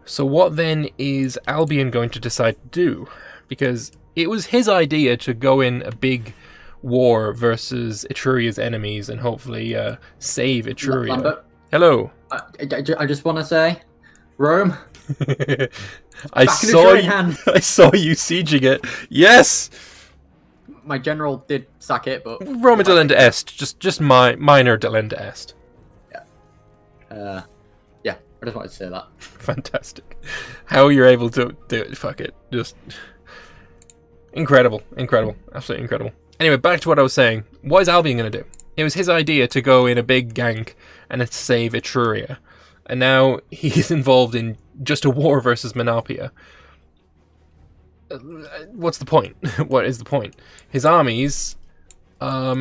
So what then is Albion going to decide to do? Because it was his idea to go in a big war versus Etruria's enemies and hopefully save Etruria. Lambert, Hello. I just want to say, Rome, I back in saw Etrurian you. hand. I saw you sieging it. Yes. My general did sack it, but Roma delenda est. Just minor delenda est. Yeah, I just wanted to say that. Fantastic. How you're able to do it, fuck it. Just incredible. Absolutely incredible. Anyway, back to what I was saying. What is Albion going to do? It was his idea to go in a big gank and to save Etruria. And now he's involved in just a war versus Menapia. What's the point? What is the point? His armies... how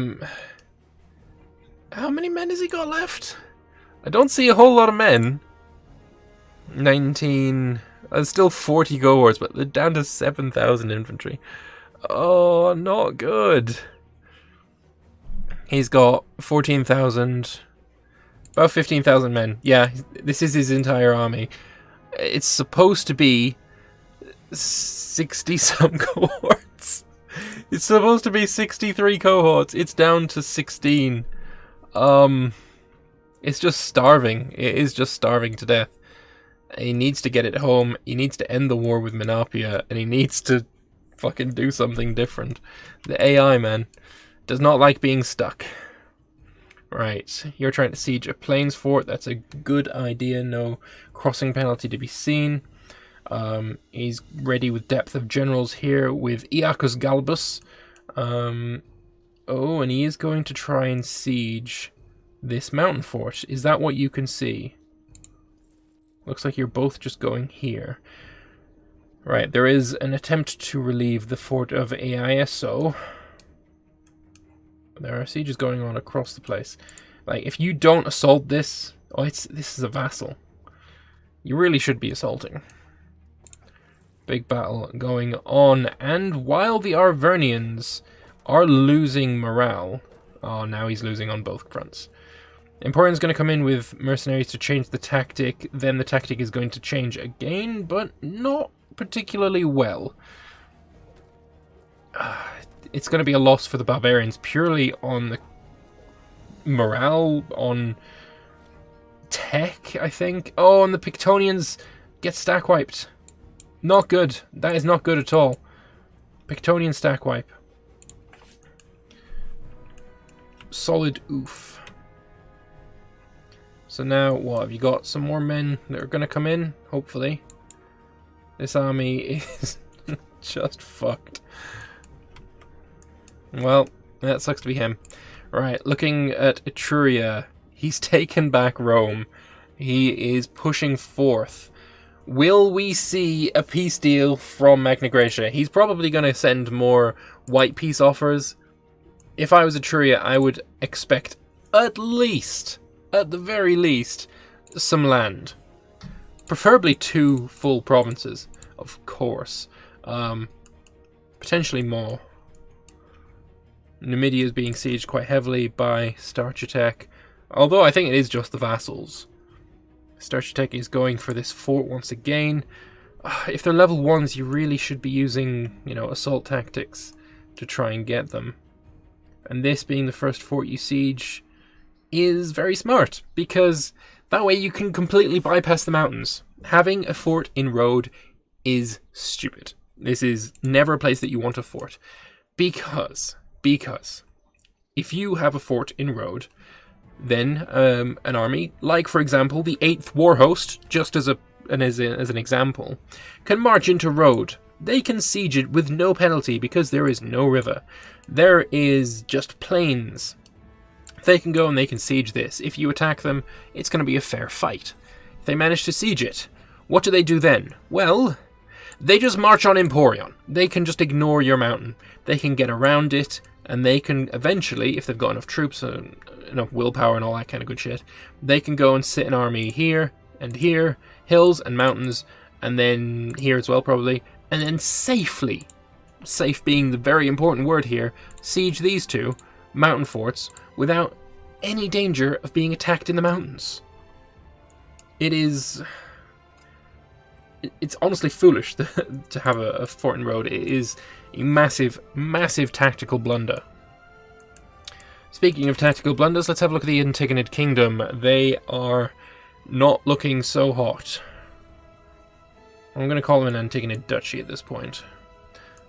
many men has he got left? I don't see a whole lot of men. 19... There's still 40 cohorts, but they're down to 7,000 infantry. Oh, not good. He's got 14,000... About 15,000 men. Yeah, this is his entire army. It's supposed to be 60-some cohorts. It's supposed to be 63 cohorts. It's down to 16. It's just starving. It is just starving to death. He needs to get it home. He needs to end the war with Menapia, and he needs to fucking do something different. The AI, man, does not like being stuck. Right, you're trying to siege a plains fort. That's a good idea. No crossing penalty to be seen. He's ready with depth of generals here with Iacus Galbus. Oh, and he is going to try and siege this mountain fort. Is that what you can see? Looks like you're both just going here. Right, there is an attempt to relieve the fort of AISO. There are sieges going on across the place. Like, if you don't assault this... Oh, this is a vassal. You really should be assaulting. Big battle going on. And while the Arvernians are losing morale... Oh, now he's losing on both fronts. Emporion's going to come in with mercenaries to change the tactic. Then the tactic is going to change again, but not particularly well. It's going to be a loss for the barbarians purely on the morale, on tech, I think. Oh, and the Pictonians get stack wiped. Not good. That is not good at all. Pictonian stack wipe. Solid oof. So now, what? Have you got some more men that are going to come in? Hopefully. This army is just fucked. Well, that sucks to be him. Right, looking at Etruria. He's taken back Rome. He is pushing forth. Will we see a peace deal from Magna Graecia? He's probably going to send more white peace offers. If I was Etruria, I would expect at the very least, some land. Preferably 2 full provinces, of course. Potentially more. Numidia is being sieged quite heavily by Starchitec, although I think it is just the vassals. Starchitec is going for this fort once again. If they're level 1s, you really should be using, assault tactics to try and get them. And this being the first fort you siege is very smart, because that way you can completely bypass the mountains. Having a fort in road is stupid. This is never a place that you want a fort. Because if you have a fort in road, then an army, like for example the 8th war host, just as an example, can march into road. They can siege it with no penalty because there is no river. There is just plains. They can go and they can siege this. If you attack them, it's going to be a fair fight. If they manage to siege it, what do they do then? Well, they just march on Emporion. They can just ignore your mountain. They can get around it, and they can eventually, if they've got enough troops and enough willpower and all that kind of good shit, they can go and sit an army here and here, hills and mountains, and then here as well probably, and then safely, safe being the very important word here, siege these 2 mountain forts without any danger of being attacked in the mountains. It is it's honestly foolish to have a fort in road. It is a massive, massive tactical blunder. Speaking of tactical blunders, let's have a look at the Antigonid Kingdom. They are not looking so hot. I'm going to call them an Antigonid Duchy at this point.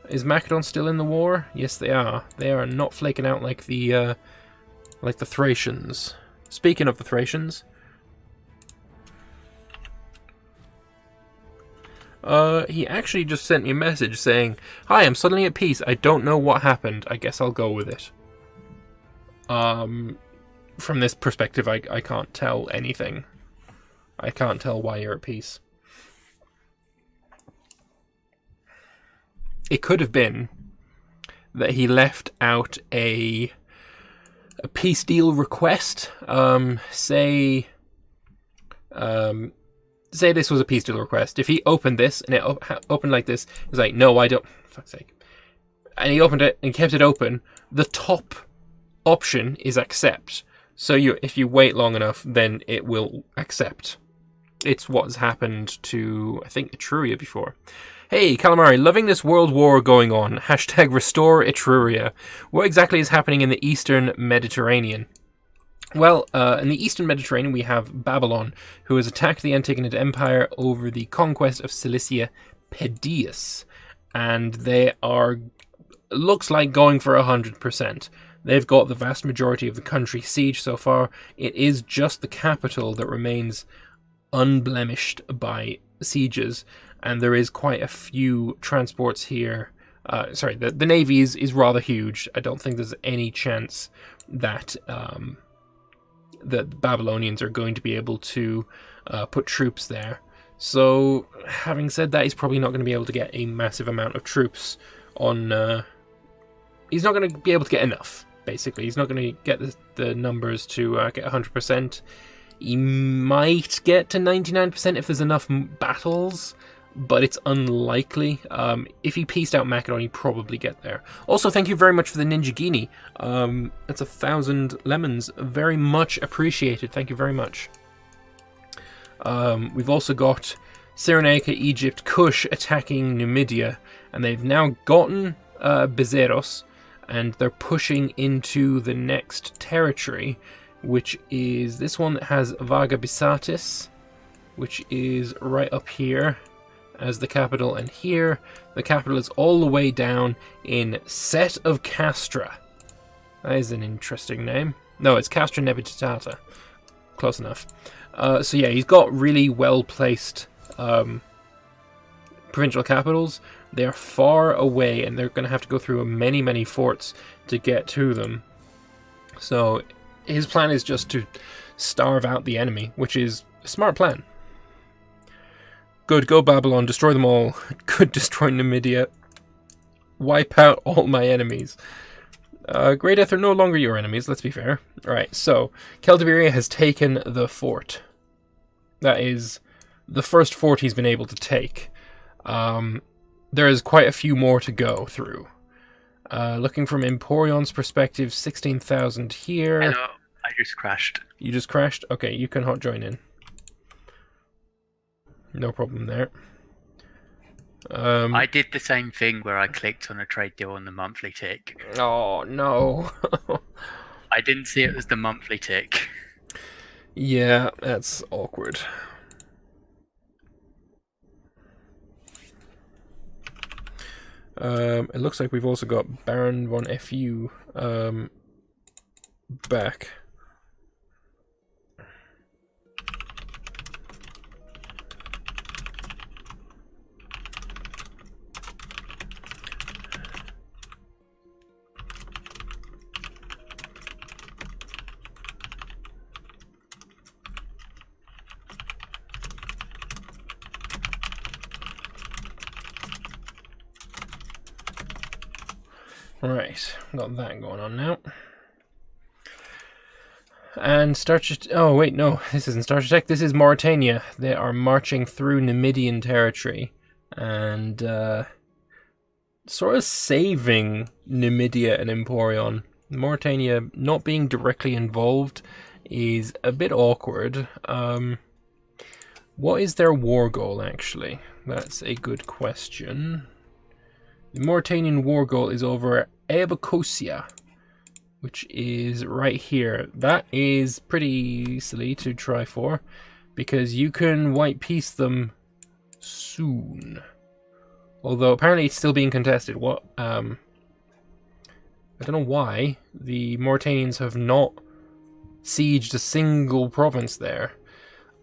Is Macedon still in the war? Yes, they are. They are not flaking out like the Thracians. Speaking of the Thracians, he actually just sent me a message saying, "Hi, I'm suddenly at peace. I don't know what happened. I guess I'll go with it." From this perspective, I can't tell anything. I can't tell why you're at peace. It could have been that he left out a peace deal request. Say this was a peace deal request. If he opened this and it opened like this, he's like, "No, I don't." For fuck's sake. And he opened it and kept it open. The top option is accept. So if you wait long enough, then it will accept. It's what's happened to, I think, Etruria before. Hey, Calamari, loving this world war going on. Hashtag restore Etruria. What exactly is happening in the Eastern Mediterranean? Well, in the Eastern Mediterranean, we have Babylon, who has attacked the Antigonid Empire over the conquest of Cilicia Pedaeus. And they are, looks like, going for 100%. They've got the vast majority of the country sieged so far. It is just the capital that remains unblemished by sieges, and there is quite a few transports here. The navy is rather huge. I don't think there's any chance that the Babylonians are going to be able to put troops there. So, having said that, he's probably not going to be able to get a massive amount of troops on... he's not going to be able to get enough, basically. He's not going to get the numbers to get 100%. He might get to 99% if there's enough battles, but it's unlikely. If he pieced out Macedon, he'd probably get there. Also, thank you very much for the Ninja Genie. That's 1,000 lemons. Very much appreciated. Thank you very much. We've also got Cyrenaica, Egypt, Kush attacking Numidia, and they've now gotten Bezeros, and they're pushing into the next territory, which is this one that has Vaga Bisatis, which is right up here as the capital, and here the capital is all the way down in Set of Castra. That is an interesting name. No, it's Castra Nebitata. Close enough. So yeah, he's got really well placed provincial capitals. They are far away, and they're going to have to go through many, many forts to get to them. So his plan is just to starve out the enemy, which is a smart plan. Good, go Babylon, destroy them all. Good, destroy Numidia. Wipe out all my enemies. Great Death are no longer your enemies, let's be fair. Alright, so Celtiberia has taken the fort. That is the first fort he's been able to take. There is quite a few more to go through. Looking from Emporion's perspective, 16,000 here. Hello, I just crashed. You just crashed? Okay, you can hot join in. No problem there. I did the same thing where I clicked on a trade deal on the monthly tick. Oh, no. I didn't see it as the monthly tick. Yeah, that's awkward. It looks like we've also got Baron von FU back. Right, got that going on now. And Starchitec. Oh, wait, no, this isn't Starchitec. This is Mauritania. They are marching through Numidian territory and sort of saving Numidia and Emporion. Mauritania not being directly involved is a bit awkward. What is their war goal, actually? That's a good question. The Mauritanian war goal is over Ep52, which is right here. That is pretty silly to try for, because you can white peace them soon. Although apparently it's still being contested. What? I don't know why the Mauritanians have not sieged a single province there.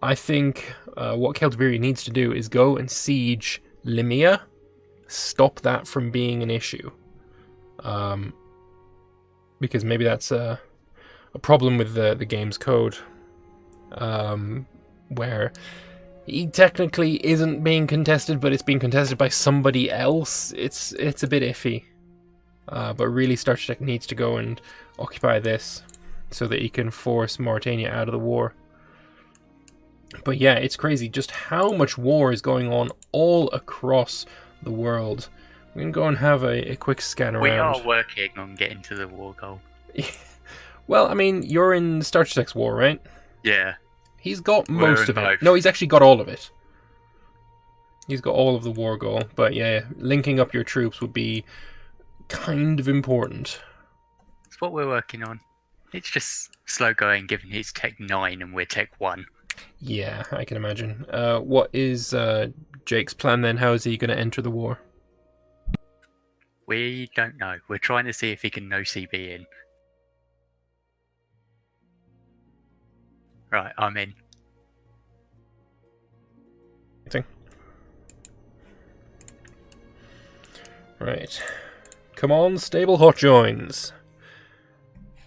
I think what Celtiberia needs to do is go and siege Limia, stop that from being an issue. Because maybe that's a problem with the game's code, where he technically isn't being contested, but it's being contested by somebody else. It's a bit iffy. But really, Starchitec needs to go and occupy this so that he can force Mauritania out of the war. But yeah, it's crazy just how much war is going on all across the world. We can go and have a quick scan around. We are working on getting to the war goal. Well, I mean, you're in Starchitec's war, right? Yeah. He's got most of it. both. No, he's actually got all of it. He's got all of the war goal. But yeah, linking up your troops would be kind of important. It's what we're working on. It's just slow going given he's Tech 9 and we're Tech 1. Yeah, I can imagine. What is Jake's plan then? How is he going to enter the war? We don't know. We're trying to see if he can no CB in. Right, I'm in. Right. Come on, stable hot joins.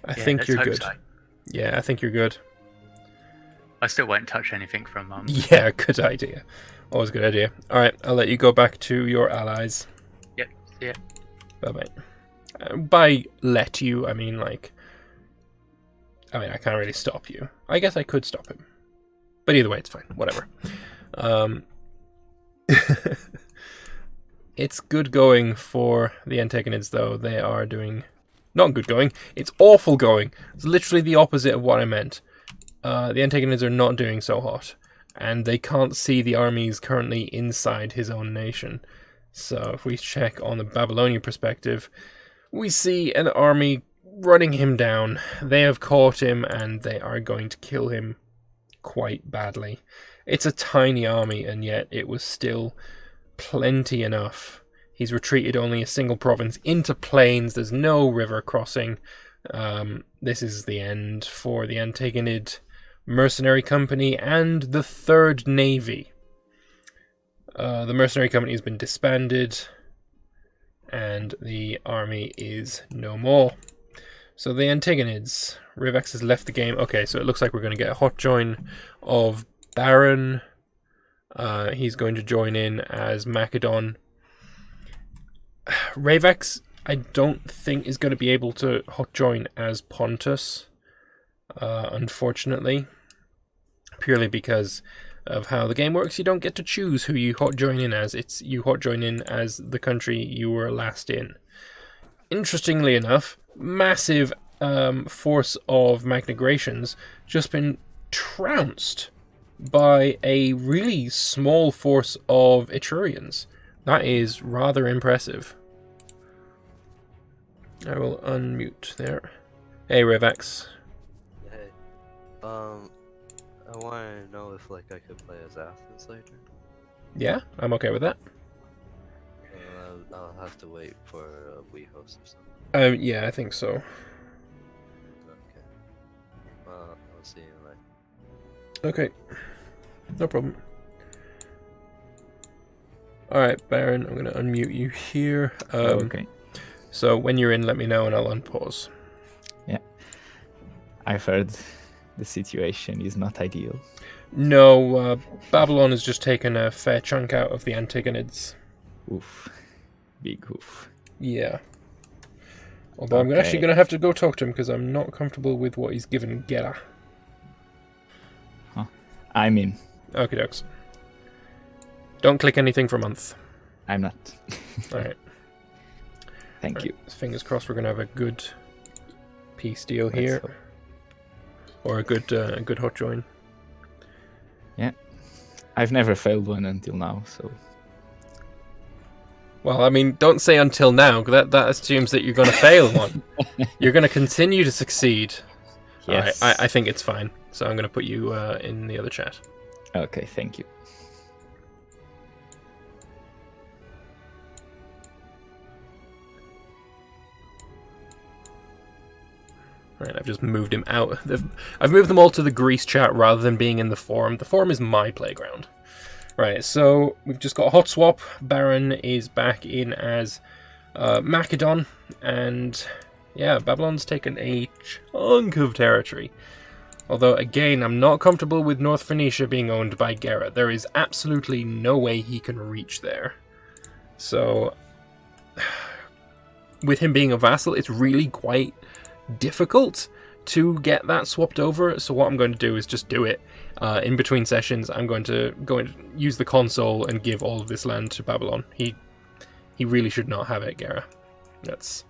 I Yeah, think let's you're hope good. so. Yeah, I think you're good. I still won't touch anything from Yeah, good idea. Always a good idea. Alright, I'll let you go back to your allies. Yep, yeah. Bye-bye. By let you, I mean, like... I mean, I can't really stop you. I guess I could stop him. But either way, it's fine. Whatever. It's good going for the Antagonids, though. They are doing... Not good going. It's awful going. It's literally the opposite of what I meant. The Antagonids are not doing so hot. And they can't see the armies currently inside his own nation. So if we check on the Babylonian perspective, we see an army running him down. They have caught him and they are going to kill him quite badly. It's a tiny army and yet it was still plenty enough. He's retreated only a single province into plains. There's no river crossing. This is the end for the Antagonid Mercenary Company and the Third Navy. The Mercenary Company has been disbanded and the army is no more. So the Antagonids, Rivex has left the game. Okay, so it looks like we're going to get a hot join of Baron. He's going to join in as Macedon. Ravex, I don't think is going to be able to hot join as Pontus, unfortunately. Purely because of how the game works, you don't get to choose who you hot join in as. It's you hot join in as the country you were last in. Interestingly enough, massive force of Magnagrations just been trounced by a really small force of Etrurians. That is rather impressive. I will unmute there. Hey, Revex. Hey, I want to know if like I could play as Athens later. Yeah, I'm okay with that. I'll have to wait for a Wii host or something. Yeah, I think so. Okay. I'll see you later. Okay, no problem. Alright, Baron, I'm going to unmute you here. Okay. So when you're in, let me know and I'll unpause. Yeah. I've heard the situation is not ideal. No, Babylon has just taken a fair chunk out of the Antagonids. Oof. Big oof. Yeah. Although I'm Okay. actually going to have to go talk to him because I'm not comfortable with what he's given Gera. Huh. I'm in. Okie dokes. Don't click anything for a month. I'm not. Alright. Thank you. Fingers crossed we're going to have a good peace deal Let's here. hope. Or a good hot join. Yeah. I've never failed one until now, so Well, I mean, don't say until now, 'cause that assumes that you're going to fail one. You're going to continue to succeed. yes. Alright, I think it's fine. So I'm going to put you in the other chat. Okay, thank you. Right, I've just moved him out. I've moved them all to the Greece chat rather than being in the forum. The forum is my playground. Right, so we've just got a hot swap. Baron is back in as Macedon, and yeah, Babylon's taken a chunk of territory. Although, again, I'm not comfortable with North Phoenicia being owned by Gera. There is absolutely no way he can reach there. So, with him being a vassal, it's really quite difficult to get that swapped over. So what I'm going to do is just do it. In between sessions, I'm going to go and use the console and give all of this land to Babylon. He really should not have it, Gera. That's...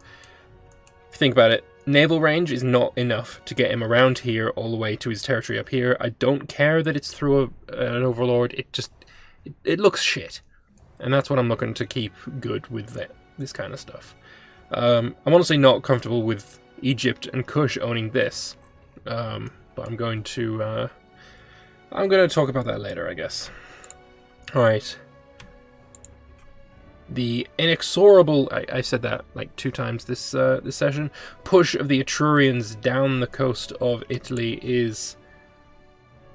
If you think about it, naval range is not enough to get him around here all the way to his territory up here. I don't care that it's through an overlord. It looks shit. And that's what I'm looking to keep good with this kind of stuff. I'm honestly not comfortable with Egypt and Kush owning this. But I'm going to talk about that later, I guess. Alright. The inexorable, I said that like 2 times this session, push of the Etrurians down the coast of Italy is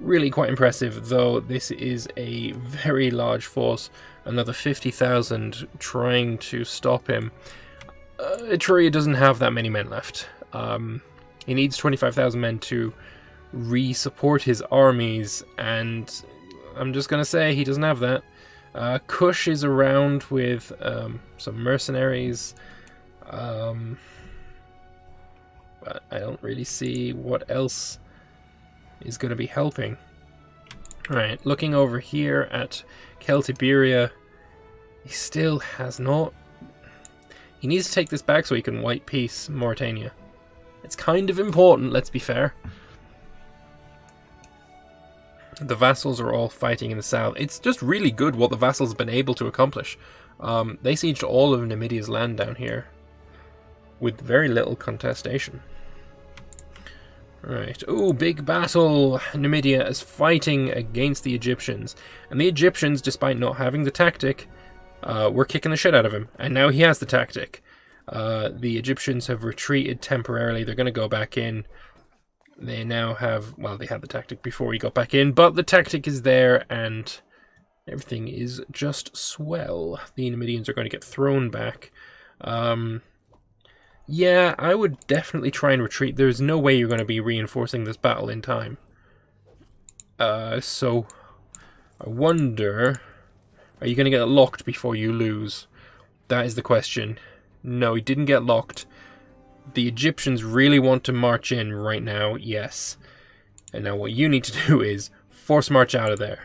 really quite impressive, though this is a very large force. Another 50,000 trying to stop him. Etruria doesn't have that many men left. He needs 25,000 men to re-support his armies, and I'm just going to say he doesn't have that. Kush is around with some mercenaries, but I don't really see what else is going to be helping. Alright, looking over here at Celtiberia, he still has not... He needs to take this back so he can white peace Mauritania. It's kind of important, let's be fair. The vassals are all fighting in the south. It's just really good what the vassals have been able to accomplish. They sieged all of Numidia's land down here with very little contestation. Right. Ooh, big battle! Numidia is fighting against the Egyptians. And the Egyptians, despite not having the tactic, were kicking the shit out of him. And now he has the tactic. The Egyptians have retreated temporarily. They're going to go back in. They now have... Well, they had the tactic before he got back in, but the tactic is there, and everything is just swell. The Numidians are going to get thrown back. Yeah, I would definitely try and retreat. There's no way you're going to be reinforcing this battle in time. So, I wonder... Are you going to get locked before you lose? That is the question. No, he didn't get locked. The Egyptians really want to march in right now, yes. And now what you need to do is force march out of there.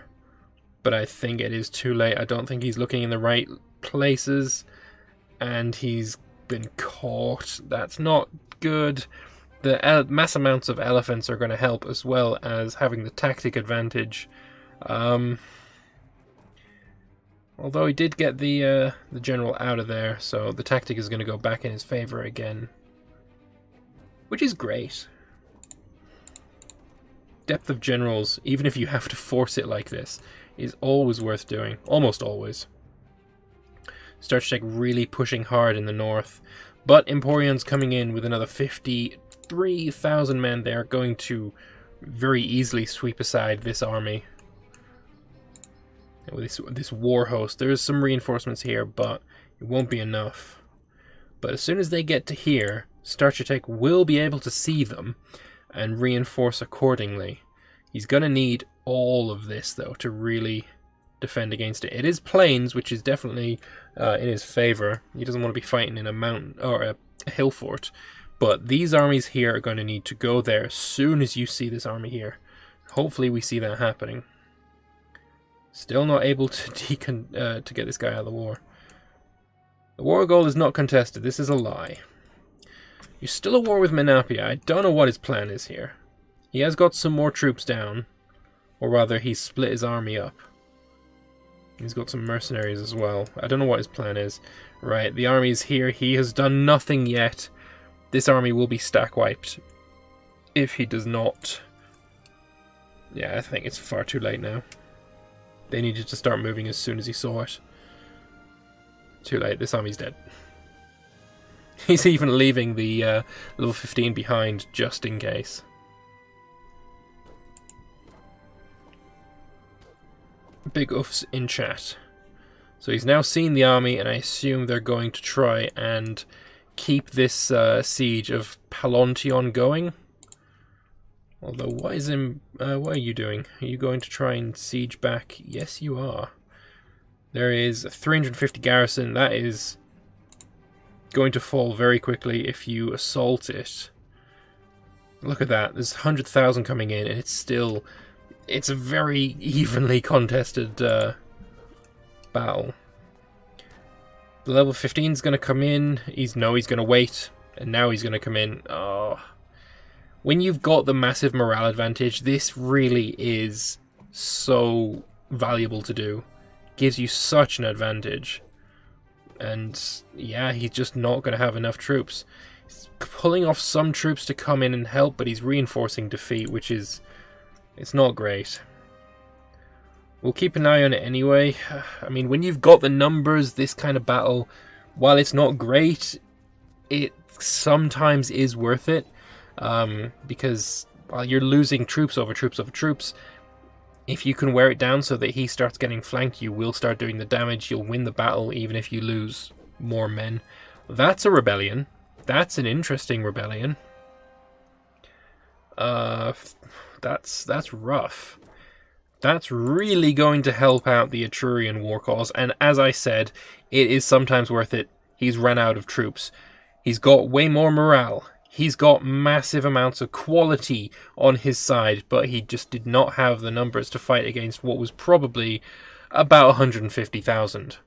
But I think it is too late. I don't think he's looking in the right places. And he's been caught. That's not good. The mass amounts of elephants are going to help, as well as having the tactic advantage. Although he did get the general out of there, so the tactic is going to go back in his favor again. Which is great. Depth of generals, even if you have to force it like this, is always worth doing. Almost always. Starchitec really pushing hard in the north. But Emporion's coming in with another 53,000 men. They are going to very easily sweep aside this army. This war host. There's some reinforcements here, but it won't be enough. But as soon as they get to here, Starchitec will be able to see them and reinforce accordingly. He's going to need all of this, though, to really defend against it. It is plains, which is definitely in his favor. He doesn't want to be fighting in a mountain or a hill fort. But these armies here are going to need to go there as soon as you see this army here. Hopefully we see that happening. Still not able to get this guy out of the war. The war goal is not contested. This is a lie. You're still at war with Menapia. I don't know what his plan is here. He has got some more troops down. Or rather, he's split his army up. He's got some mercenaries as well. I don't know what his plan is. Right, the army is here. He has done nothing yet. This army will be stack wiped if he does not. Yeah, I think it's far too late now. They needed to start moving as soon as he saw it. Too late, this army's dead. He's even leaving the level 15 behind just in case. Big oofs in chat. So he's now seen the army, and I assume they're going to try and keep this siege of Palontion going. Although, what are you doing? Are you going to try and siege back? Yes, you are. There is a 350 garrison. That is going to fall very quickly if you assault it. Look at that. There's 100,000 coming in, and it's a very evenly contested battle. The level 15 is going to come in. He's going to wait, and now he's going to come in. Oh. When you've got the massive morale advantage, this really is so valuable to do. Gives you such an advantage. And yeah, he's just not going to have enough troops. He's pulling off some troops to come in and help, but he's reinforcing defeat, which is... it's not great. We'll keep an eye on it anyway. I mean, when you've got the numbers, this kind of battle, while it's not great, it sometimes is worth it. Because while you're losing troops over troops over troops, if you can wear it down so that he starts getting flanked, you will start doing the damage. You'll win the battle even if you lose more men. That's a rebellion. That's an interesting rebellion. That's rough. That's really going to help out the Etrurian war cause, and as I said, it is sometimes worth it. He's run out of troops. He's got way more morale. He's got massive amounts of quality on his side, but he just did not have the numbers to fight against what was probably about 150,000.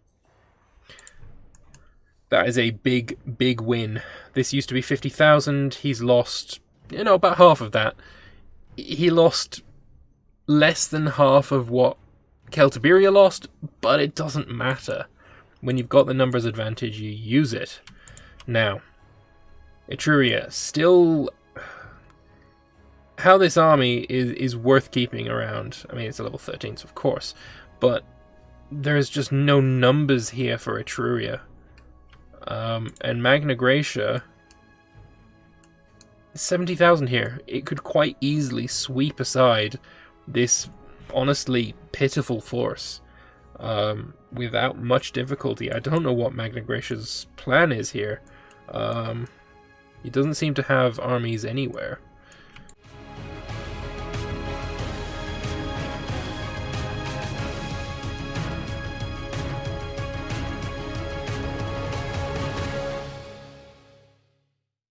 That is a big, big win. This used to be 50,000. He's lost, about half of that. He lost less than half of what Celtiberia lost, but it doesn't matter. When you've got the numbers advantage, you use it. Now, Etruria, still... how this army is worth keeping around. I mean, it's a level 13, of course, but there's just no numbers here for Etruria. And Magna Graecia... 70,000 here. It could quite easily sweep aside this honestly pitiful force without much difficulty. I don't know what Magna Graecia's plan is here. He doesn't seem to have armies anywhere.